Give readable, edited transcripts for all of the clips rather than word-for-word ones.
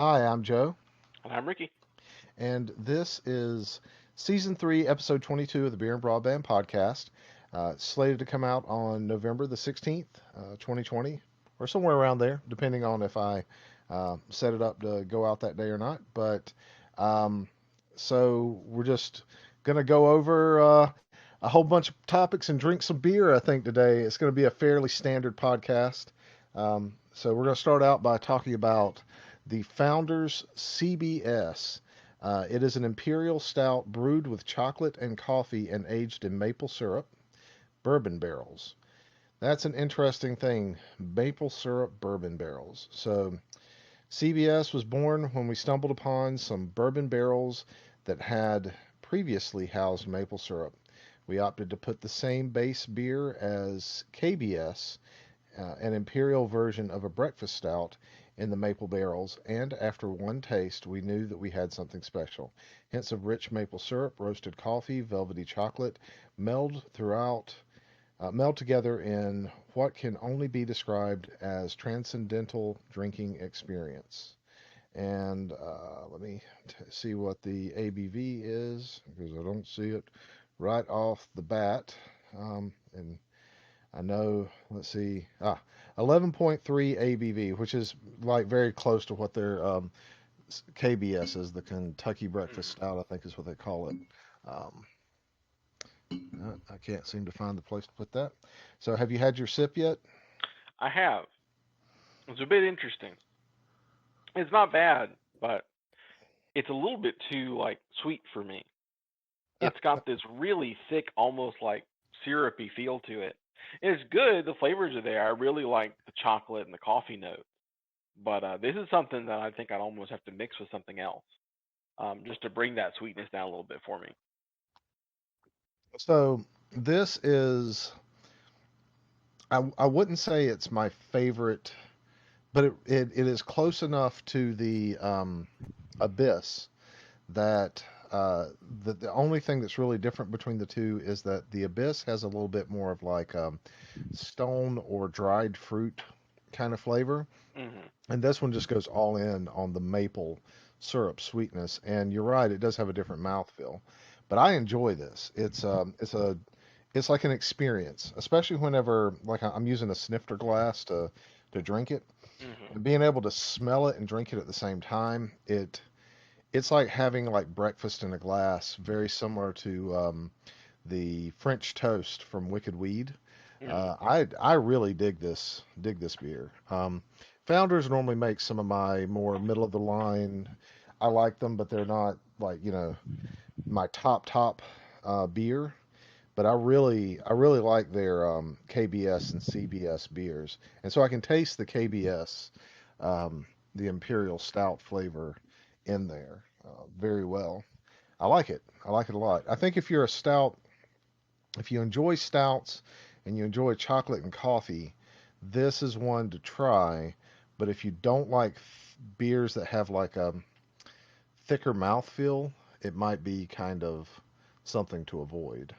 Hi, I'm Joe, And I'm Ricky. and this is season 3, episode 22 of the Beer and Broadband podcast. Slated to come out on November the 16th, 2020, or somewhere around there, depending on if I set it up to go out that day or not. But um, so we're just going to go over a whole bunch of topics and drink some beer, I think, today. It's going to be a fairly standard podcast. So we're going to start out by talking about the Founders CBS. It is an imperial stout brewed with chocolate and coffee and aged in maple syrup, bourbon barrels. That's an interesting thing. Maple syrup bourbon barrels. So CBS was born when we stumbled upon some bourbon barrels that had previously housed maple syrup. We opted to put the same base beer as KBS, an imperial version of a breakfast stout, in the maple barrels, and after one taste, we knew that we had something special. Hints of rich maple syrup, roasted coffee, velvety chocolate meld throughout, meld together in what can only be described as transcendental drinking experience. And let me see what the ABV is because I don't see it right off the bat. And I know, let's see, 11.3 ABV, which is like very close to what their KBS is, the Kentucky Breakfast Mhm. Stout, I think is what they call it. Um, I can't seem to find the place to put that. So, have you had your sip yet? I have. It's a bit interesting. It's not bad, but it's a little bit too sweet for me. It's got this really thick, almost like syrupy feel to it. And it's good. The flavors are there. I really like the chocolate and the coffee note. But this is something that I think I'd almost have to mix with something else, just to bring that sweetness down a little bit for me. So, this is, I wouldn't say it's my favorite, but it is close enough to the Abyss that the only thing that's really different between the two is that the Abyss has a little bit more of like stone or dried fruit kind of flavor, Hmm. and this one just goes all in on the maple syrup sweetness. And you're right, it does have a different mouthfeel, but I enjoy this. It's like an experience, especially whenever like I'm using a snifter glass to drink it, Hmm. and being able to smell it and drink it at the same time. It's like having like breakfast in a glass, very similar to the French toast from Wicked Weed. Hmm. I really dig this beer. Founders normally make some of my more middle of the line. I like them, but they're not like my top beer. But I really like their KBS and CBS beers, and so I can taste the KBS, the Imperial Stout flavor in there very well. I like it. I like it a lot. I think if you're a stout, if you enjoy stouts and you enjoy chocolate and coffee, this is one to try. But if you don't like beers that have like a thicker mouthfeel, it might be kind of something to avoid.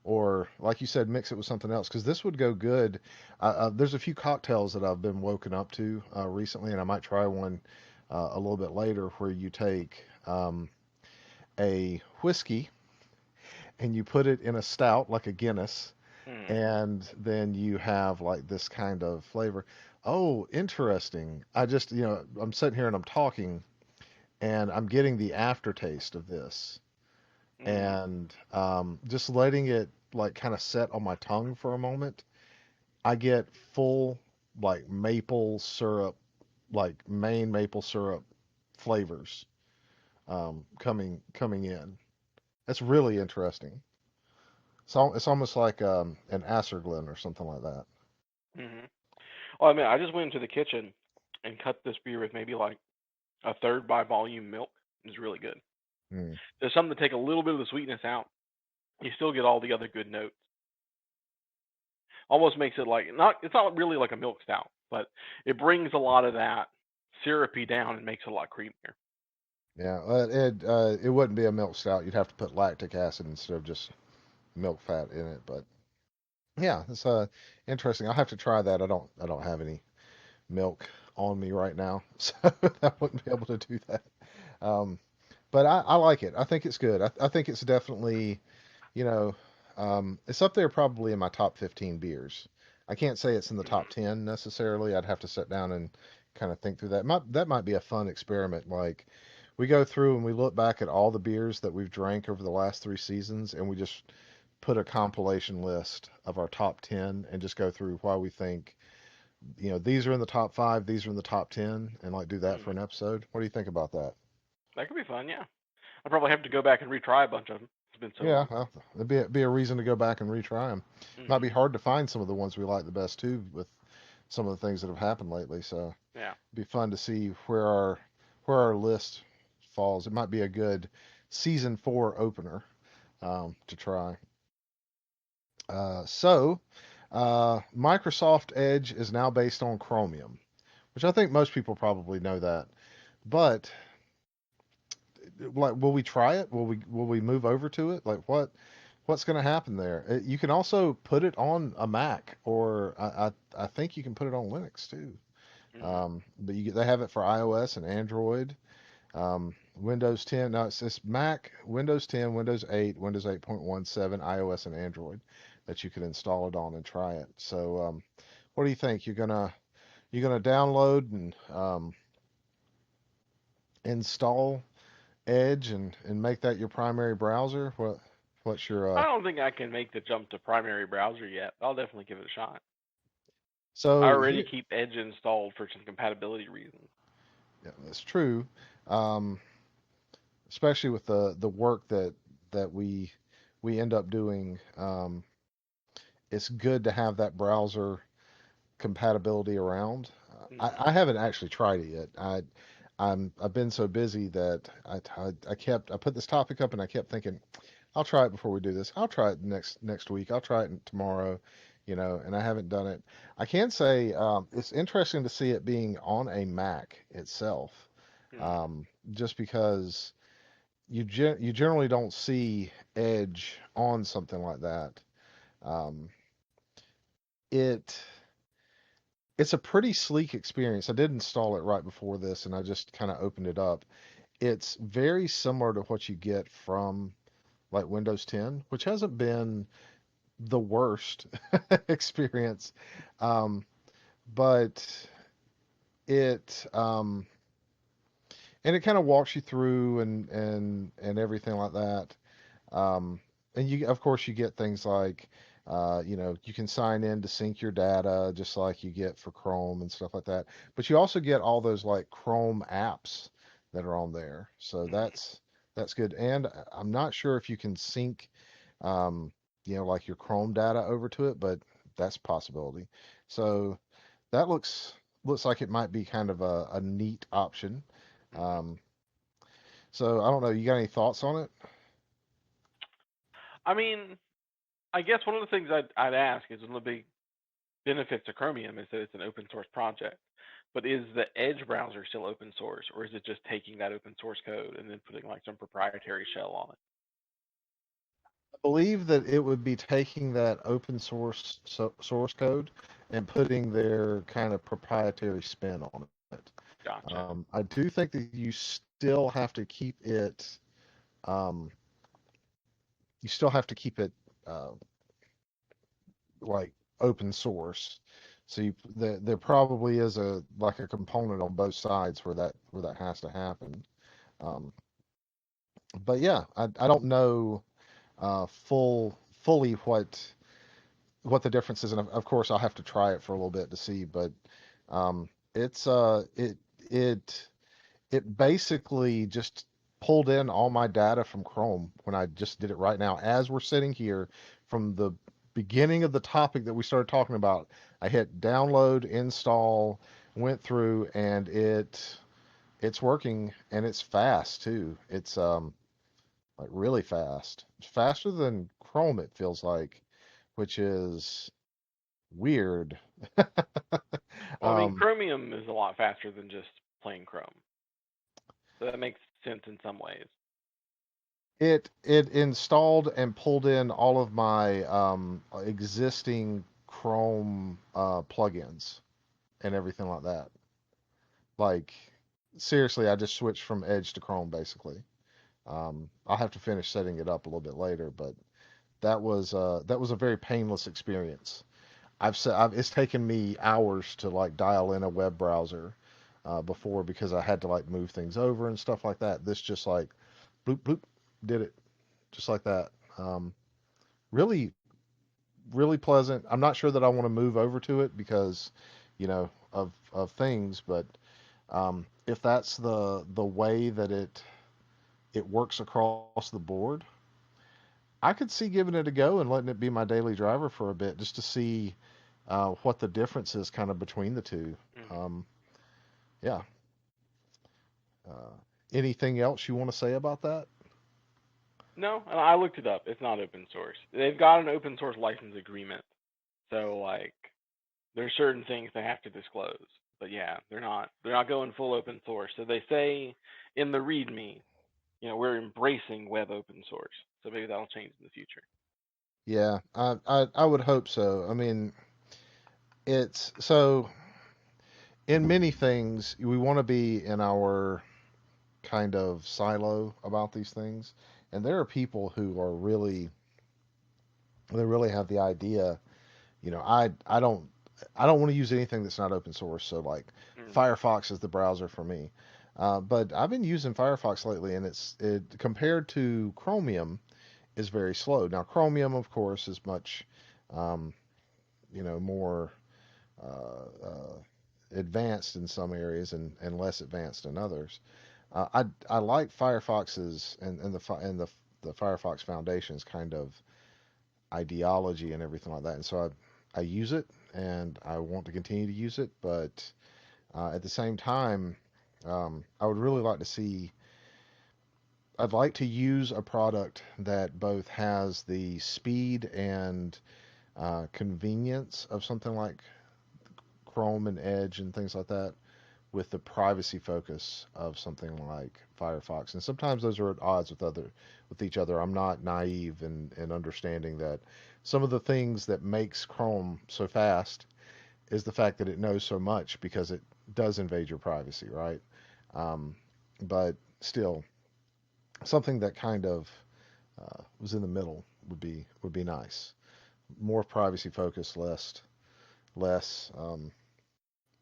Or, like you said, mix it with something else because this would go good. There's a few cocktails that I've been woken up to recently, and I might try one a little bit later where you take a whiskey and you put it in a stout like a Guinness, Hmm. and then you have like this kind of flavor. Oh, interesting. I'm sitting here and I'm talking and I'm getting the aftertaste of this. Hmm. And just letting it like kind of set on my tongue for a moment, I get full like maple syrup, like Maine maple syrup flavors coming in. That's really interesting. So it's almost like an Acerglyn or something like that. Hmm. Well, I mean, I just went into the kitchen and cut this beer with maybe like a third by volume milk. It's really good. Mm. There's something to take a little bit of the sweetness out. You still get all the other good notes. Almost makes it like not. It's not really like a milk stout, but it brings a lot of that syrupy down and makes it a lot creamier. Yeah, it wouldn't be a milk stout. You'd have to put lactic acid instead of just milk fat in it. But yeah, it's interesting. I'll have to try that. I don't have any milk on me right now, so I wouldn't be able to do that. Um, but I like it. I think it's good. I think it's definitely, you know, it's up there probably in my top 15 beers. I can't say it's in the top Mhm. 10 necessarily. I'd have to sit down and kind of think through that. That might be a fun experiment. Like we go through and we look back at all the beers that we've drank over the last 3 seasons, and we just put a compilation list of our top 10 and just go through why we think, these are in the top five, these are in the top 10, and like do that for Mhm. an episode. What do you think about that? That could be fun. Yeah. I'll probably have to go back and retry a bunch of them. It's been so Yeah, long. well, it'd be a reason to go back and retry them. Might be Mhm. hard to find some of the ones we like the best too, with some of the things that have happened lately. So Yeah. it'd be fun to see where our list falls. It might be a good season 4 opener to try. Microsoft Edge is now based on Chromium, which I think most people probably know that. But like, will we try it? Will we move over to it? Like, what's going to happen there? You can also put it on a Mac, or I think you can put it on Linux too. Mhm. But they have it for iOS and Android. Windows 10. No, it's Mac, Windows 10, Windows 8, Windows 8.17, iOS, and Android that you can install it on and try it. So, what do you think? You're gonna download and install Edge and make that your primary browser? What's your I don't think I can make the jump to primary browser yet. I'll definitely give it a shot. I so already here? keep Edge installed for some compatibility reasons. Yeah, that's true. Um, Especially with the work that we end up doing. It's good to have that browser compatibility around. I Mhm. haven't actually tried it yet. I've been so busy that I put this topic up and I kept thinking I'll try it before we do this. I'll try it next week. I'll try it tomorrow, and I haven't done it. I can say it's interesting to see it being on a Mac itself, Mhm. just because you generally don't see Edge on something like that. Um, it it's a pretty sleek experience. I did install it right before this, and I just kind of opened it up. It's very similar to what you get from like Windows 10, which hasn't been the worst experience. Um, but it and it kind of walks you through and everything like that. Um, and of course, you get things like, you can sign in to sync your data just like you get for Chrome and stuff like that. But you also get all those like Chrome apps that are on there. So Mhm. that's good. And I'm not sure if you can sync, um, like your Chrome data over to it, but that's a possibility. So that looks like it might be kind of a neat option. Mhm. Um, so I don't know. You got any thoughts on it? I mean, I guess one of the things I'd ask is one of the big benefits of Chromium is that it's an open source project. But is the Edge browser still open source, or is it just taking that open source code and then putting like some proprietary shell on it? Believe that it would be taking that open source code and putting their kind of proprietary spin on it. Gotcha. I do think that um, you still have to keep it uh, like open source. So there probably is a component on both sides where that has to happen. Um, but yeah, I don't know fully what the difference is, and of course I'll have to try it for a little bit to see. But it's it it basically just pulled in all my data from Chrome when I just did it right now as we're sitting here from the beginning of the topic that we started talking about. I hit download, install, went through, and it's working and it's fast too. It's like really fast. It's faster than Chrome, it feels like, which is weird. Well, I mean, Um, Chromium is a lot faster than just plain Chrome, so that makes sense in some ways. it installed and pulled in all of my existing Chrome plugins and everything like that. Like seriously, I just switched from Edge to Chrome basically. I'll have to finish setting it up a little bit later, but that was a very painless experience. It's taken me hours to like dial in a web browser before because I had to like move things over and stuff like that. This just like bloop bloop did it just like that. Really, really pleasant. I'm not sure that I want to move over to it because, of things, but if that's the way that it works across the board, I could see giving it a go and letting it be my daily driver for a bit just to see what the difference is kind of between the two. Mhm. Um, yeah. Uh, Anything else you want to say about that? No, and I looked it up. It's not open source. They've got an open source license agreement, so like there's certain things they have to disclose. But yeah, they're not going full open source. So they say in the README, we're embracing web open source. So maybe that'll change in the future. Yeah, I would hope so. I mean, it's so in many things we want to be in our kind of silo about these things, and there are people who are really they really have the idea. I don't want to use anything that's not open source. So like Hmm. Firefox is the browser for me. But I've been using Firefox lately, and it compared to Chromium is very slow. Now Chromium, of course, is much um, more advanced in some areas and less advanced in others. I like Firefox's and the Firefox Foundation's kind of ideology and everything like that, and so I use it and I want to continue to use it, but at the same time, I would really like to see. I'd like to use a product that both has the speed and convenience of something like Chrome and Edge and things like that, with the privacy focus of something like Firefox. And sometimes those are at odds with each other. I'm not naive in understanding that some of the things that makes Chrome so fast is the fact that it knows so much because it does invade your privacy, right? Um, but still, something that kind of was in the middle would be nice. More privacy focused, less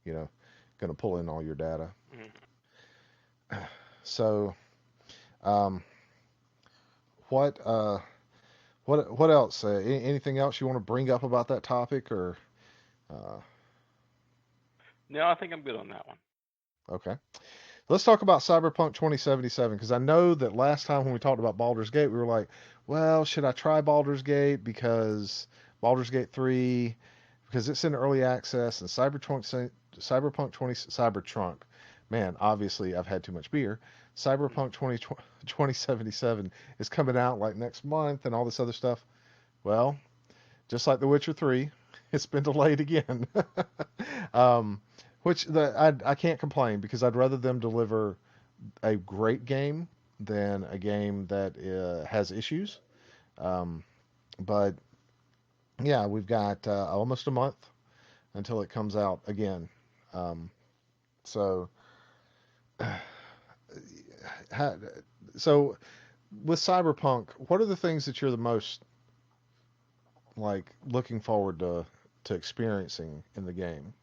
you know, going to pull in all your data. Hmm. So, um, what what else? Anything else you want to bring up about that topic or uh, No, I think I'm good on that one. okay. Let's talk about Cyberpunk 2077 because I know that last time when we talked about Baldur's Gate, we were like, well, should I try Baldur's Gate because Baldur's Gate 3 because it's in early access and Cyberpunk 20 Cybertrunk. Man, obviously I've had too much beer. Cyberpunk 2077 is coming out like next month and all this other stuff. Well, just like The Witcher 3, it's been delayed again. um, I can't complain because I'd rather them deliver a great game than a game that has issues. Um, but yeah, we've got almost a month until it comes out again. Um, so, ha, so with Cyberpunk, what are the things that you're the most like looking forward to experiencing in the game?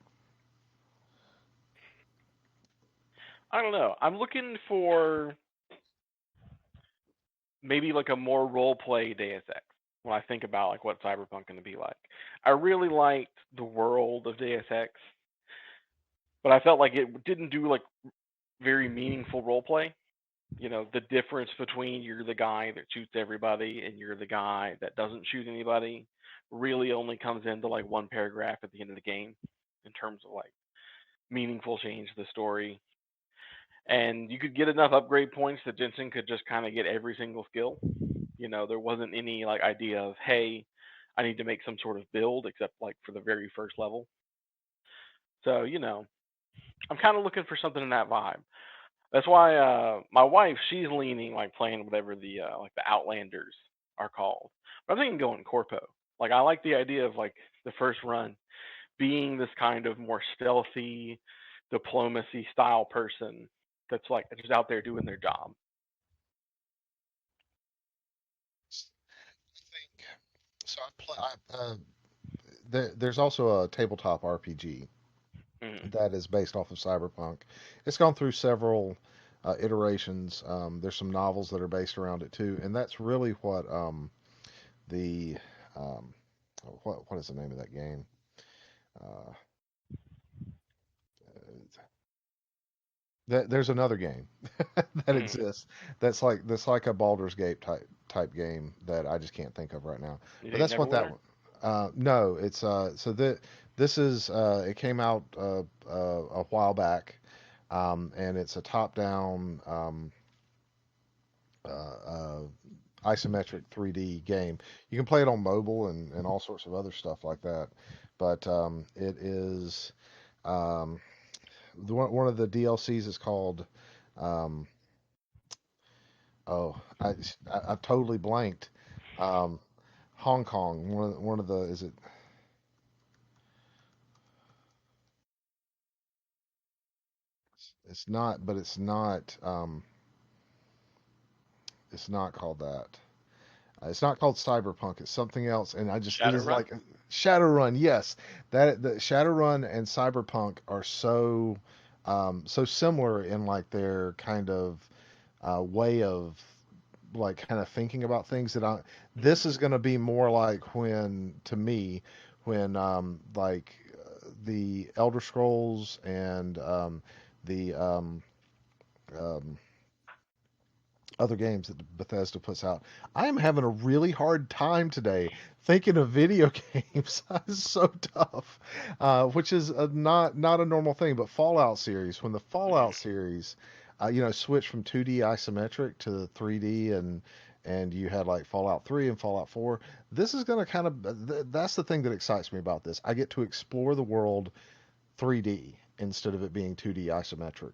I don't know. I'm looking for maybe like a more role play Deus Ex when I think about like what Cyberpunk going to be like. I really liked the world of Deus Ex, but I felt like it didn't do like very meaningful role play. The difference between you're the guy that shoots everybody and you're the guy that doesn't shoot anybody really only comes into like one paragraph at the end of the game in terms of like meaningful change to the story. And you could get enough upgrade points that Jensen could just kind of get every single skill. There wasn't any like idea of, hey, I need to make some sort of build except like for the very first level. So, I'm kind of looking for something in that vibe. That's why my wife, she's leaning like playing whatever the like the Outlanders are called. But I'm thinking going Corpo. Like I like the idea of like the first run being this kind of more stealthy, diplomacy style person that's like just out there doing their job. I think so. There's also a tabletop RPG Mm. that is based off of Cyberpunk. It's gone through several iterations. There's some novels that are based around it too, and that's really what the um, what is the name of that game? Uh, there's another game that Mm. exists that's like a Baldur's Gate type game that I just can't think of right now. You But think that's what that Neverwinter? one. No, it's so that this is it came out a while back, and it's a top-down uh, isometric 3D game. You can play it on mobile and all sorts of other stuff like that. But it is um, one of the DLCs is called. Um, oh, I totally blanked. Um, Hong Kong. One of the is it? It's not, but it's not. It's not called that. It's not called Cyberpunk. It's something else, and I just it is Shadowrun? like Shadowrun. Yes, that the Shadowrun and Cyberpunk are so similar in like their kind of way of like kind of thinking about things that I this Mm. is going to be more like when to me when the Elder Scrolls and the um, other games that Bethesda puts out. I am having a really hard time today thinking of video games. It's so tough, which is not a normal thing. But Fallout series, when the Fallout Mm. series, switched from 2D isometric to 3D and you had like Fallout 3 and Fallout 4. This is going to kind of that's the thing that excites me about this. I get to explore the world 3D instead of it being 2D isometric.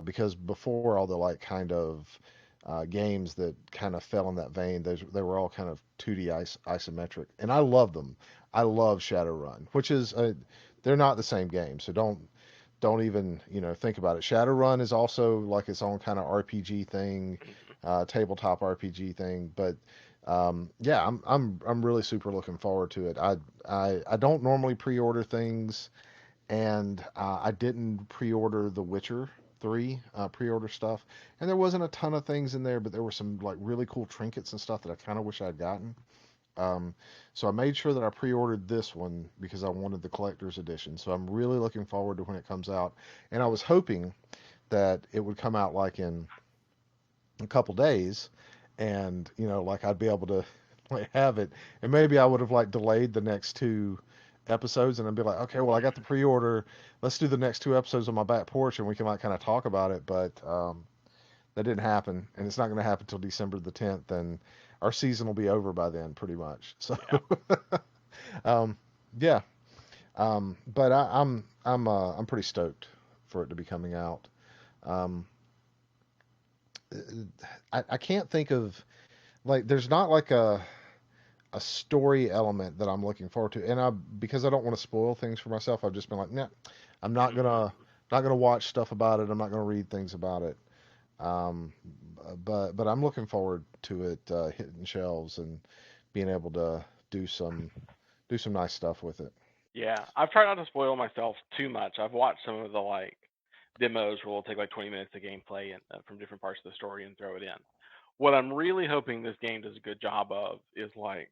Because before all the like kind of games that kind of fell in that vein, they were all kind of 2D isometric, and I love them. I love Shadowrun, which is they're not the same game, so don't even think about it. Shadowrun is also like its own kind of RPG thing, tabletop RPG thing, but yeah, I'm really super looking forward to it. I don't normally pre-order things and I didn't pre-order The Witcher 3 pre-order stuff, and there wasn't a ton of things in there, but there were some like really cool trinkets and stuff that I kind of wish I'd gotten. Um, so I made sure that I pre-ordered this one because I wanted the collector's edition. So I'm really looking forward to when it comes out, and I was hoping that it would come out like in a couple days, and like I'd be able to like have it, and maybe I would have like delayed the next two episodes, and I'd be like, okay, well I got the pre-order, let's do the next two episodes on my back porch, and we can like kind of talk about it, but that didn't happen, and it's not going to happen until December the 10th, and our season will be over by then, pretty much. So, Yeah. um, yeah, but I'm pretty stoked for it to be coming out. Um, I can't think of like there's not like a story element that I'm looking forward to, and I because I don't want to spoil things for myself, I've just been like, nah, I'm not gonna watch stuff about it. I'm not gonna read things about it. Um, but I'm looking forward to it hitting shelves and being able to do some do some nice stuff with it. Yeah. I've tried not to spoil myself too much. I've watched some of the like demos where we'll take like 20 minutes of gameplay and from different parts of the story and throw it in. What I'm really hoping this game does a good job of is like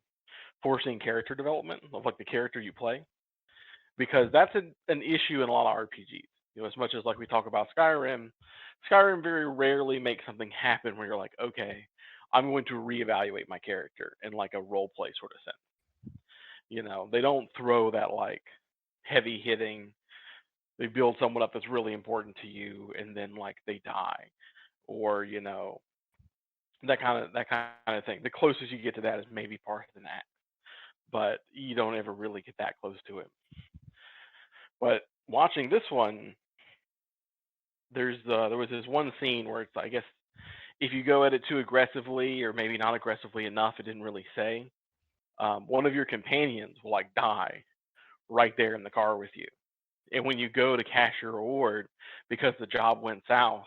forcing character development of like the character you play, because that's an issue in a lot of RPGs. As much as like we talk about Skyrim, Skyrim very rarely makes something happen where you're like, okay, I'm going to reevaluate my character in like a role play sort of sense. They don't throw that like heavy hitting. They build someone up that's really important to you, and then like they die, or that kind of thing. The closest you get to that is maybe part of an act, but you don't ever really get that close to it. But watching this one, there was this one scene where it's I guess if you go at it too aggressively or maybe not aggressively enough, it didn't really say. One of your companions will like die right there in the car with you, And when you go to cash your reward because the job went south,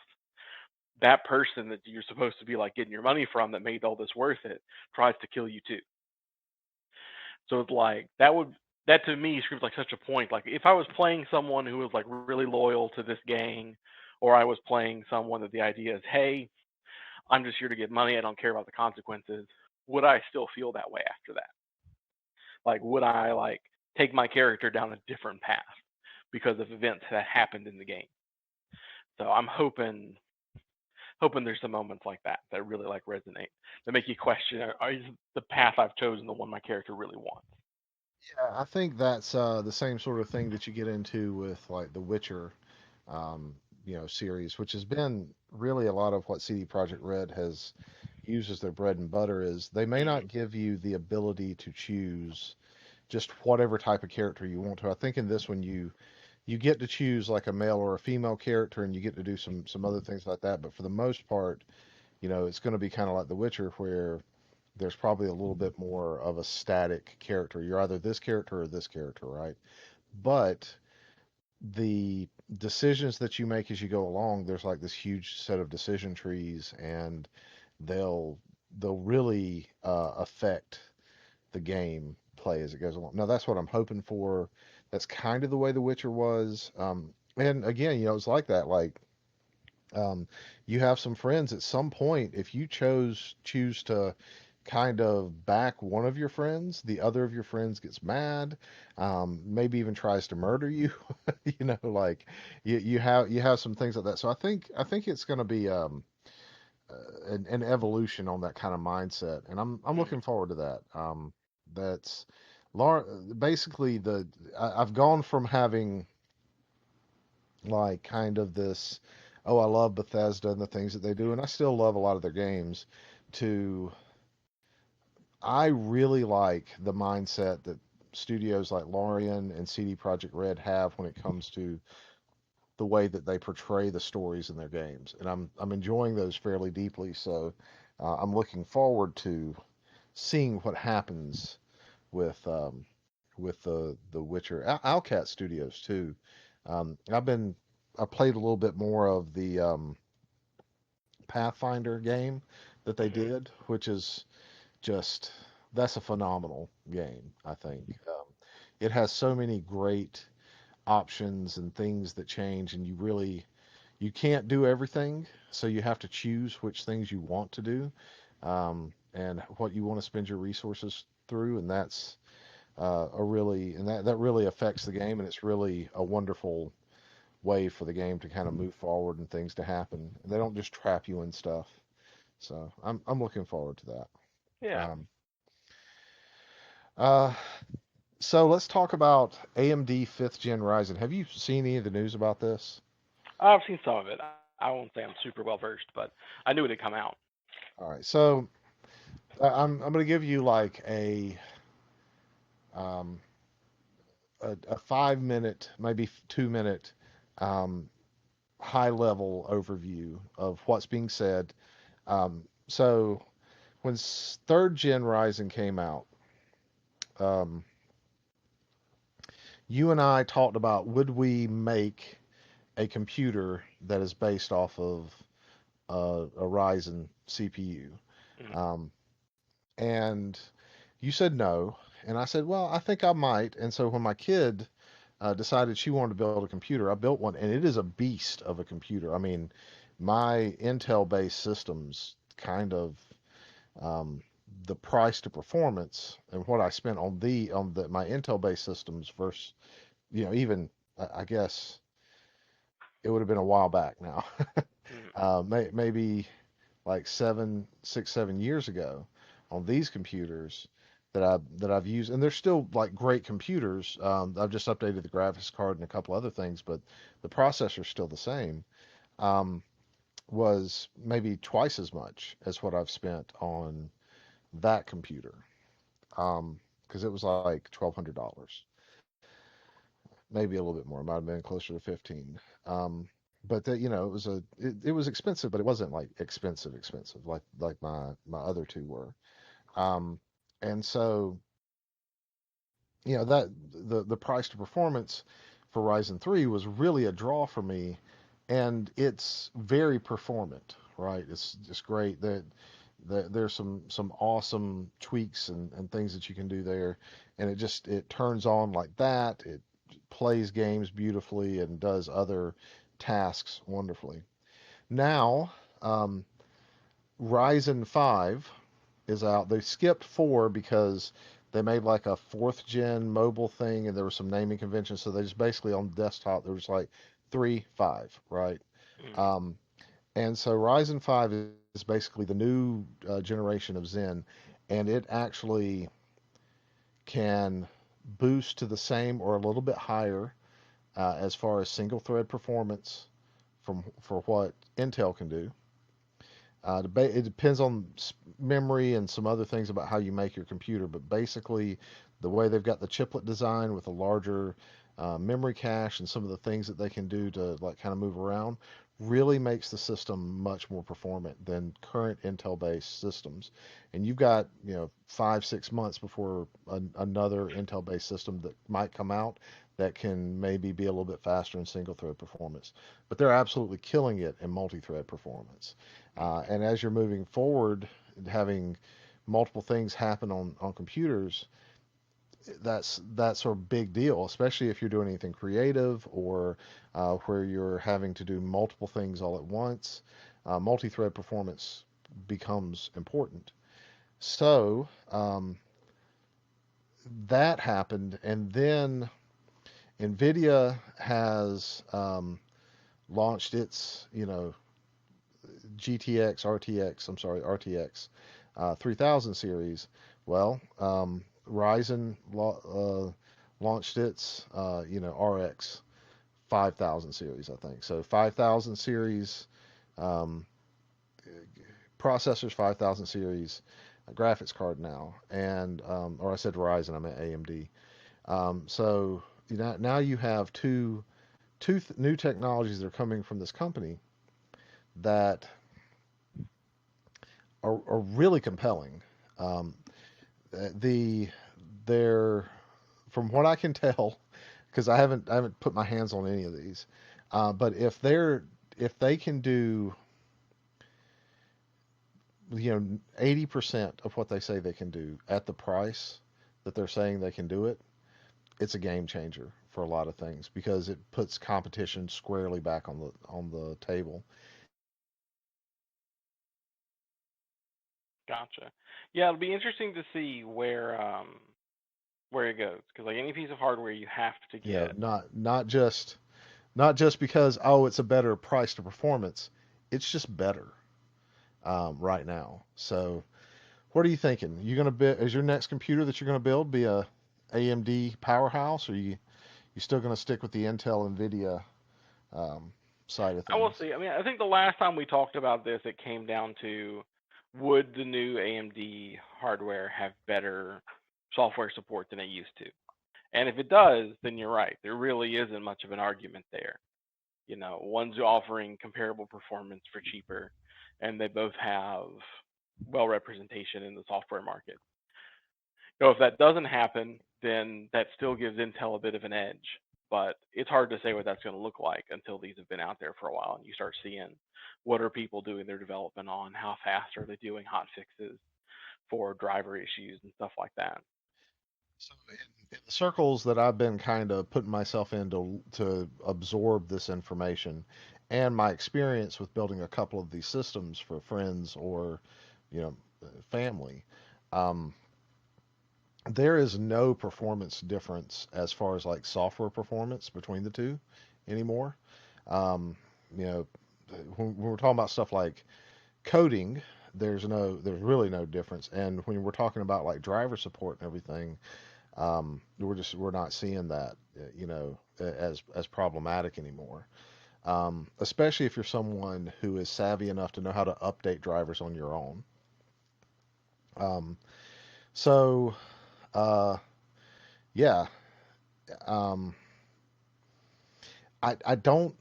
that person that you're supposed to be like getting your money from that made all this worth it tries to kill you too. So it's like that to me screams like such a point. Like if I was playing someone who was like really loyal to this gang, or I was playing someone that the idea is, hey, I'm just here to get money, I don't care about the consequences, would I still feel that way after that? Like would I like take my character down a different path because of events that happened in the game? So I'm hoping there's some moments like that that really like resonate, that make you question, is the path I've chosen the one my character really wants? Yeah, I think that's the same sort of thing that you get into with like the Witcher, um, series, which has been really a lot of what CD Projekt Red has used as their bread and butter. Is they may Hmm. not give you the ability to choose just whatever type of character you want to. I think in this one you get to choose like a male or a female character, and you get to do some other things like that. But for the most part, it's going to be kind of like The Witcher, where there's probably a little bit more of a static character. You're either this character or this character, right? But the decisions that you make as you go along, there's like this huge set of decision trees, and they'll they'll really affect the game play as it goes along. Now that's what I'm hoping for. That's kind of the way The Witcher was. And again, it's like that. Like um, you have some friends at some point. If you choose to kind of back one of your friends, the other of your friends gets mad, maybe even tries to murder you. Like you have some things like that. So I think it's going to be an evolution on that kind of mindset, and I'm Hmm. looking forward to that. That's lar- basically I've gone from having like kind of this, oh, I love Bethesda and the things that they do, and I still love a lot of their games, to I really like the mindset that studios like Larian and CD Projekt Red have when it comes to the way that they portray the stories in their games, and I'm enjoying those fairly deeply. So I'm looking forward to seeing what happens with the Witcher. Owlcat Studios too. I played a little bit more of the Pathfinder game that they Hmm. did, which is just that's a phenomenal game. I think it has so many great options and things that change, and you can't do everything, so you have to choose which things you want to do, and what you want to spend your resources through, and that's a really and that really affects the game, and it's really a wonderful way for the game to kind of move forward and things to happen. They don't just trap you in stuff. So I'm looking forward to that. Yeah. Um, uh, so let's talk about AMD fifth gen Ryzen. Have you seen any of the news about this? I've seen some of it. I won't say I'm super well versed, but I knew it had come out. All right, so I'm going to give you like um, a 5 minute, maybe 2 minute um, high level overview of what's being said. So when third gen Ryzen came out, um, you and I talked about, would we make a computer that is based off of a Ryzen CPU? Hmm. Um, and you said no, and I said, well, I think I might. And so when my kid decided she wanted to build a computer, I built one, and it is a beast of a computer. I mean, my Intel-based systems kind of um, the price to performance and what I spent on the my Intel-based systems versus even I guess it would have been a while back now, Hmm. maybe like 7 6 7 years ago on these computers that I've used, and they're still like great computers. I've just updated the graphics card and a couple other things, but the processor's still the same. Um, was maybe twice as much as what I've spent on that computer, because it was like $1,200, maybe a little bit more. It might have been closer to 15. But it was expensive, but it wasn't like expensive like my other two were. Um, and so that the price to performance for Ryzen 3 was really a draw for me, and it's very performant, right? It's just great that there's some awesome tweaks and things that you can do there, and it turns on like that. It plays games beautifully and does other tasks wonderfully. Now, um, Ryzen 5 is out. They skipped 4 because they made like a fourth gen mobile thing and there was some naming conventions. So they just basically on desktop, there was like 3, 5, right? Mm. Um, and so Ryzen 5 is basically the new generation of Zen, and it actually can boost to the same or a little bit higher as far as single thread performance for what Intel can do. It depends on memory and some other things about how you make your computer, but basically, the way they've got the chiplet design with a larger memory cache and some of the things that they can do to like kind of move around really makes the system much more performant than current Intel-based systems. And you've got, 5, 6 months before another Intel-based system that might come out that can maybe be a little bit faster in single thread performance. But they're absolutely killing it in multi-thread performance. Okay. And as you're moving forward, having multiple things happen on computers, that's a big deal, especially if you're doing anything creative or where you're having to do multiple things all at once. Multi-thread performance becomes important. So that happened, and then NVIDIA has launched its, GTX, RTX, I'm sorry, RTX 3000 series. Well, Ryzen launched its, RX 5000 series, I think. So 5000 series um, processors, 5000 series graphics card now, and or I said Ryzen, I meant AMD. So now you have two new technologies that are coming from this company that are really compelling. Um, the they're from what I can tell, because I haven't put my hands on any of these, but if they can do 80% of what they say they can do at the price that they're saying they can do it, it's a game changer for a lot of things because it puts competition squarely back on the table. Gotcha. Yeah, it'll be interesting to see where it goes because like any piece of hardware you have to get. Not just because it's a better price to performance, it's just better right now. So what are you thinking? You gonna be is your next computer that you're gonna build be a AMD powerhouse, or you still gonna stick with the Intel NVIDIA um, side of I will things? see. I mean, I think the last time we talked about this, it came down to would the new AMD hardware have better software support than it used to? And if it does, then you're right. There really isn't much of an argument there. One's offering comparable performance for cheaper, and they both have well representation in the software market. So if that doesn't happen, then that still gives Intel a bit of an edge. But it's hard to say what that's going to look like until these have been out there for a while and you start seeing what are people doing their development on, how fast are they doing hot fixes for driver issues and stuff like that. So in the circles that I've been kind of putting myself in to absorb this information and my experience with building a couple of these systems for friends or you know family, um, there is no performance difference as far as like software performance between the two anymore. Um, you know, when we're talking about stuff like coding, there's really no difference. And when we're talking about like driver support and everything, we're not seeing that, as problematic anymore. Especially if you're someone who is savvy enough to know how to update drivers on your own. Um, so, uh, yeah, um, I, I don't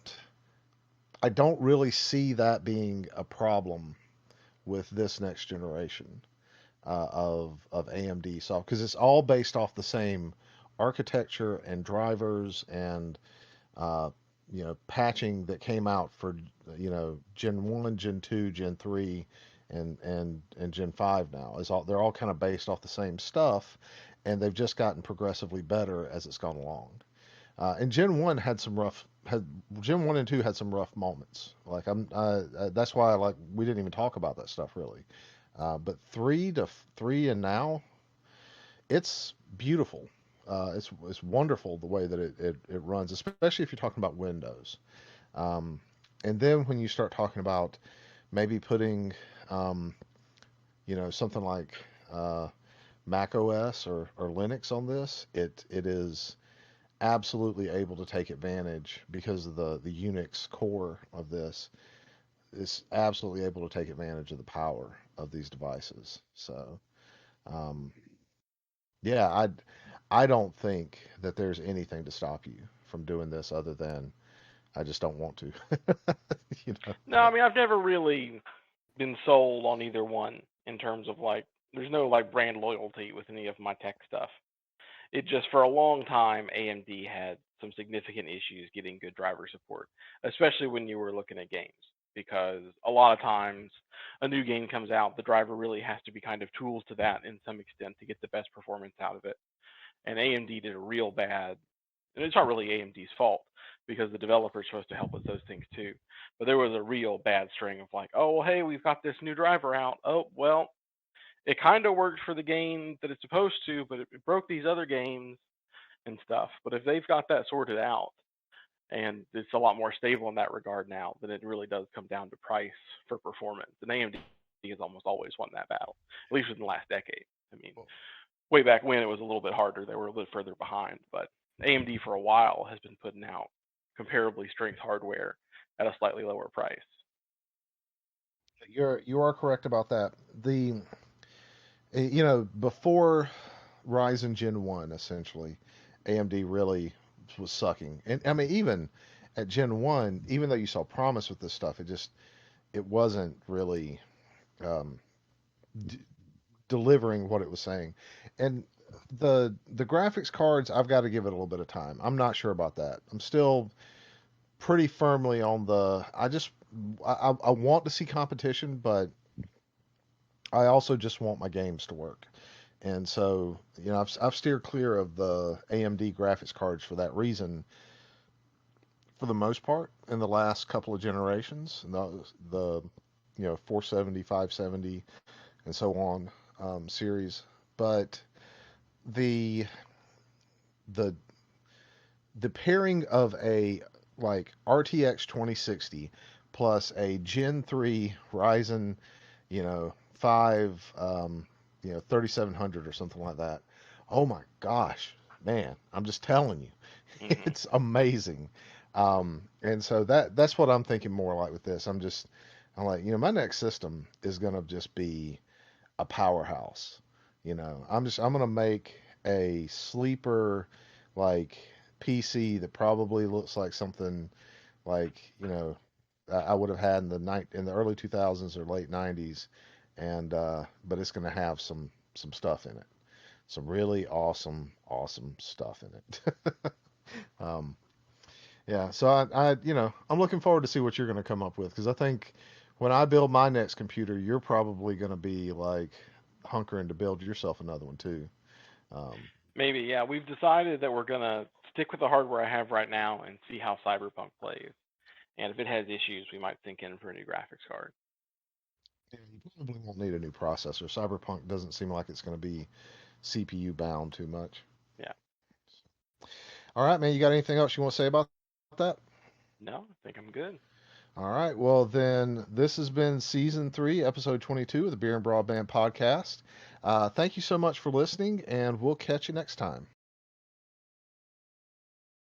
I don't really see that being a problem with this next generation of AMD software because it's all based off the same architecture and drivers and uh, patching that came out for Gen 1, Gen 2, Gen 3, and Gen 5 now. They're all kind of based off the same stuff, and they've just gotten progressively better as it's gone along. And Gen 1 and 2 had some rough moments. Like that's why like we didn't even talk about that stuff really. But 3 and now it's beautiful. It's wonderful the way that it runs, especially if you're talking about Windows. Um, and then when you start talking about maybe putting, um, something like Mac OS or Linux on this, it is absolutely able to take advantage because of the Unix core of this is absolutely able to take advantage of the power of these devices. So, um, yeah, I don't think that there's anything to stop you from doing this other than I just don't want to. No, I mean I've never really been sold on either one in terms of like there's no like brand loyalty with any of my tech stuff. It just for a long time AMD had some significant issues getting good driver support, especially when you were looking at games. Because a lot of times a new game comes out, the driver really has to be kind of tools to that in some extent to get the best performance out of it. And AMD did a real bad, and it's not really AMD's fault because the developer's supposed to help with those things too. But there was a real bad string of like, oh, well, hey, we've got this new driver out. Oh, well, it kind of worked for the game that it's supposed to, but it broke these other games and stuff. But if they've got that sorted out and it's a lot more stable in that regard now, then it really does come down to price for performance. And AMD has almost always won that battle, at least in the last decade. I mean, way back when it was a little bit harder. They were a little further behind, but AMD for a while has been putting out comparably strength hardware at a slightly lower price. You are correct about that. Before Ryzen Gen 1, essentially, AMD really was sucking. And I mean, even at Gen 1, even though you saw promise with this stuff, it wasn't really um, d delivering what it was saying. And the graphics cards, I've got to give it a little bit of time. I'm not sure about that. I'm still pretty firmly on the. I want to see competition, but I also just want my games to work. And so, I've steered clear of the AMD graphics cards for that reason, for the most part, in the last couple of generations, the 470, 570, and so on series. But the the the pairing of a like RTX 2060 plus a Gen 3 Ryzen, 5, 3700 or something like that. Oh my gosh, man, I'm just telling you, Hmm. it's amazing. And so that's what I'm thinking more like with this. I'm like, my next system is gonna just be a powerhouse. I'm gonna make a sleeper like PC that probably looks like something like I would have had in the early 2000s or late 90s, and but it's gonna have some stuff in it, some really awesome stuff in it. um, yeah, so I'm looking forward to see what you're gonna come up with because I think when I build my next computer, you're probably gonna be like hunkering to build yourself another one too. Um, Maybe, yeah. We've decided that we're gonna stick with the hardware I have right now and see how Cyberpunk plays. And if it has issues, we might think in for a new graphics card. yeah, you probably won't need a new processor. Cyberpunk doesn't seem like it's going to be CPU bound too much. Yeah. All right, man, you got anything else you want to say about that? No, I think I'm good. All right, well, then this has been season 3, episode 22 of the Beer and Broadband podcast. Thank you so much for listening, and we'll catch you next time.